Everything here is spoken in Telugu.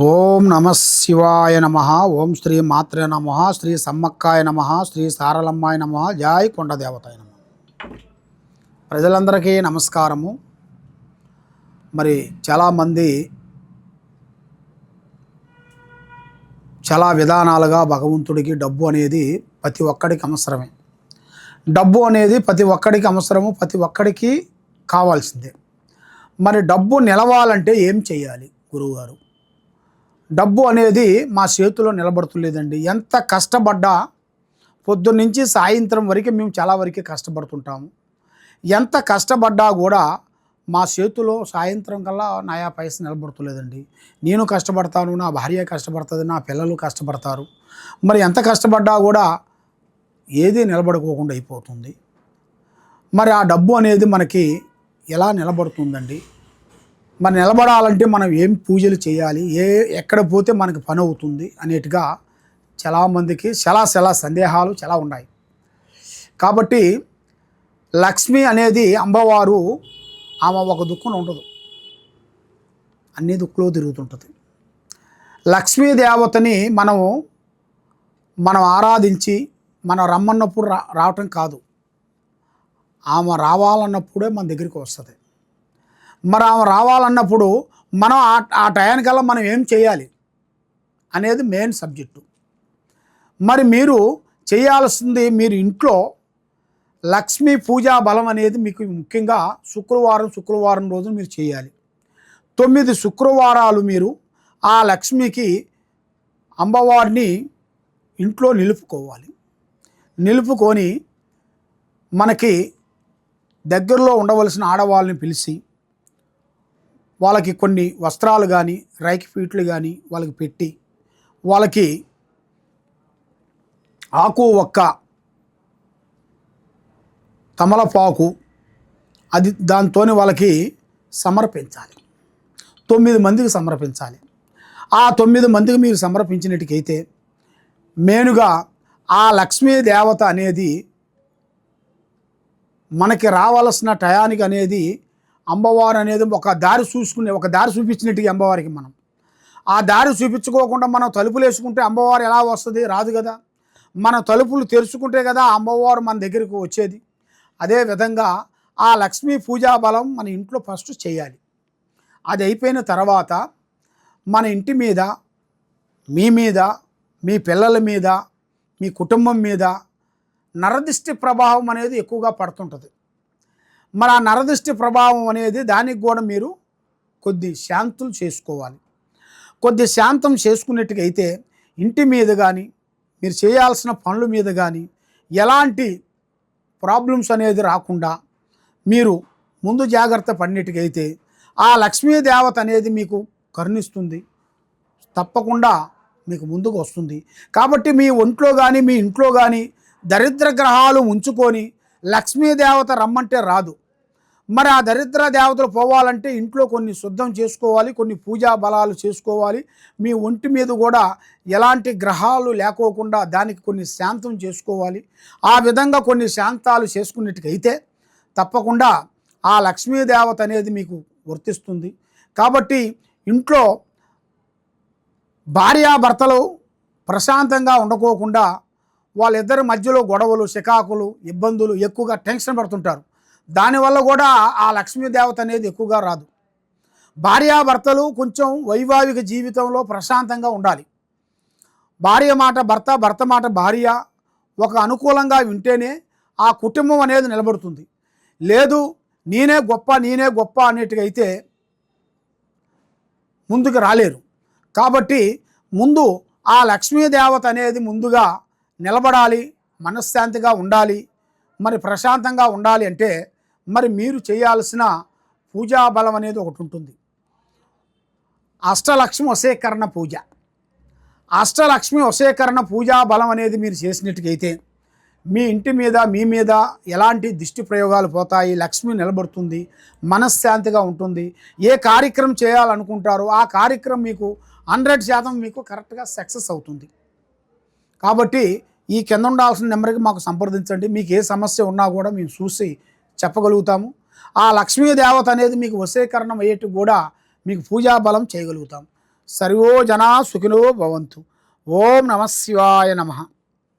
ఓం నమ శివాయ నమ. ఓం శ్రీ మాత్రే నమ. శ్రీ సమ్మక్కాయ నమ. శ్రీ సారలమ్మాయ నమ. జై కొండదేవతాయ నమ. ప్రజలందరికీ నమస్కారము. మరి చాలామంది చాలా విధానాలుగా భగవంతుడికి డబ్బు అనేది ప్రతి ఒక్కడికి అవసరమే. డబ్బు అనేది ప్రతి ఒక్కడికి అవసరము, ప్రతి ఒక్కడికి కావాల్సిందే. మరి డబ్బు నిలవాలంటే ఏం చేయాలి గురువుగారు? డబ్బు అనేది మా చేతిలో నిలబడుతులేదండి. ఎంత కష్టపడ్డా పొద్దున్నుంచి సాయంత్రం వరకు మేము చాలా వరకు కష్టపడుతుంటాము. ఎంత కష్టపడ్డా కూడా మా చేతిలో సాయంత్రం కల్లా నయా పైస నిలబడుతులేదండి. నేను కష్టపడతాను, నా భార్య కష్టపడుతుంది, నా పిల్లలు కష్టపడతారు. మరి ఎంత కష్టపడ్డా కూడా ఏది నిలబడుకోకుండా అయిపోతుంది. మరి ఆ డబ్బు అనేది మనకి ఎలా నిలబడుతుందండి? మరి నిలబడాలంటే మనం ఏం పూజలు చేయాలి, ఎక్కడ పోతే మనకు పని అవుతుంది అనేట్టుగా చాలామందికి చాలా సందేహాలు చాలా ఉన్నాయి. కాబట్టి లక్ష్మి అనేది అమ్మవారు, ఆమె ఒక దుఃఖం ఉండదు, అన్ని దుఃఖంలో తిరుగుతుంటుంది. లక్ష్మీ దేవతని మనం ఆరాధించి మనం రమ్మన్నప్పుడు రావటం కాదు, ఆమె రావాలన్నప్పుడే మన దగ్గరికి వస్తుంది. మరి ఆమె రావాలన్నప్పుడు మనం ఆ టయానికల్లా మనం ఏం చేయాలి అనేది మెయిన్ సబ్జెక్టు. మరి మీరు చేయాల్సింది, మీరు ఇంట్లో లక్ష్మీ పూజా బలం అనేది మీకు ముఖ్యంగా శుక్రవారం రోజు మీరు చేయాలి. 9 శుక్రవారాలు మీరు ఆ లక్ష్మికి అమ్మవారిని ఇంట్లో నిలుపుకోవాలి. నిలుపుకొని మనకి దగ్గరలో ఉండవలసిన ఆడవాళ్ళని పిలిచి వాళ్ళకి కొన్ని వస్త్రాలు కానీ రైకి ఫీట్లు కానీ వాళ్ళకి పెట్టి, వాళ్ళకి ఆకు ఒక్క తమలపాకు అది దాంతో వాళ్ళకి సమర్పించాలి. 9 మందికి సమర్పించాలి. ఆ 9 మందికి మీరు సమర్పించినట్టుకైతే మెయిన్గా ఆ లక్ష్మీ దేవత అనేది మనకి రావాల్సిన టయానికి అనేది అమ్మవారు అనేది ఒక దారి చూపించినట్టుగా అమ్మవారికి మనం ఆ దారి చూపించుకోకుండా మనం తలుపులు వేసుకుంటే అమ్మవారు ఎలా వస్తుంది? రాదు కదా. మన తలుపులు తెరుచుకుంటే కదా అమ్మవారు మన దగ్గరికి వచ్చేది. అదేవిధంగా ఆ లక్ష్మీ పూజా బలం మన ఇంట్లో ఫస్ట్ చేయాలి. అది అయిపోయిన తర్వాత మన ఇంటి మీద, మీ పిల్లల మీద, మీ కుటుంబం మీద నరదిష్టి ప్రభావం అనేది ఎక్కువగా పడుతుంటుంది. మరి ఆ నరదృష్టి ప్రభావం అనేది దానికి కూడా మీరు కొద్ది శాంతులు చేసుకోవాలి. కొద్ది శాంతం చేసుకున్నట్టుగైతే ఇంటి మీద కానీ, మీరు చేయాల్సిన పనుల మీద కానీ ఎలాంటి ప్రాబ్లమ్స్ అనేది రాకుండా మీరు ముందు జాగ్రత్త పడినట్టుగైతే ఆ లక్ష్మీ దేవత అనేది మీకు కరుణిస్తుంది, తప్పకుండా మీకు ముందుకు వస్తుంది. కాబట్టి మీ ఒంట్లో కానీ మీ ఇంట్లో కానీ దరిద్ర గ్రహాలు ఉంచుకొని లక్ష్మీదేవత రమ్మంటే రాదు. మరి ఆ దరిద్ర దేవతలు పోవాలంటే ఇంట్లో కొన్ని శుద్ధం చేసుకోవాలి, కొన్ని పూజా బలాలు చేసుకోవాలి. మీ ఒంటి మీద కూడా ఎలాంటి గ్రహాలు లేకోకుండా దానికి కొన్ని శాంతం చేసుకోవాలి. ఆ విధంగా కొన్ని శాంతాలు చేసుకున్నట్టుకైతే తప్పకుండా ఆ లక్ష్మీదేవత అనేది మీకు వర్తిస్తుంది. కాబట్టి ఇంట్లో భార్యాభర్తలు ప్రశాంతంగా ఉండకోకుండా వాళ్ళిద్దరి మధ్యలో గొడవలు, చికాకులు, ఇబ్బందులు, ఎక్కువగా టెన్షన్ పడుతుంటారు. దానివల్ల కూడా ఆ లక్ష్మీదేవత అనేది ఎక్కువగా రాదు. భార్యాభర్తలు కొంచెం వైవాహిక జీవితంలో ప్రశాంతంగా ఉండాలి. భార్య మాట భర్త, భర్త మాట భార్య ఒక అనుకూలంగా వింటేనే ఆ కుటుంబం అనేది నిలబడుతుంది. లేదు నేనే గొప్ప అనేట్టుగైతే ముందుకు రాలేరు. కాబట్టి ముందు ఆ లక్ష్మీదేవత అనేది ముందుగా నిలబడాలి, మనశ్శాంతిగా ఉండాలి, మరి ప్రశాంతంగా ఉండాలి అంటే మరి మీరు చేయాల్సిన పూజా బలం అనేది ఒకటి ఉంటుంది. అష్టలక్ష్మి వశీకరణ పూజ. అష్టలక్ష్మి వశీకరణ పూజా బలం అనేది మీరు చేసినట్టుకైతే మీ ఇంటి మీద, మీ మీద ఎలాంటి దిష్టి ప్రయోగాలు పోతాయి, లక్ష్మి నిలబడుతుంది, మనశ్శాంతిగా ఉంటుంది. ఏ కార్యక్రమం చేయాలనుకుంటారో ఆ కార్యక్రమం మీకు 100% మీకు కరెక్ట్గా సక్సెస్ అవుతుంది. కాబట్టి ఈ కింద ఉండాల్సిన నెంబర్కి మాకు సంప్రదించండి. మీకు ఏ సమస్య ఉన్నా కూడా మేము చూసి చెప్పగలుగుతాము. ఆ లక్ష్మీదేవత అనేది మీకు వశీకరణం అయ్యేట్టు కూడా మీకు పూజా బలం చేయగలుగుతాం. సర్వో జనా సుఖినో భవంతు. ఓం నమ శివాయ నమః.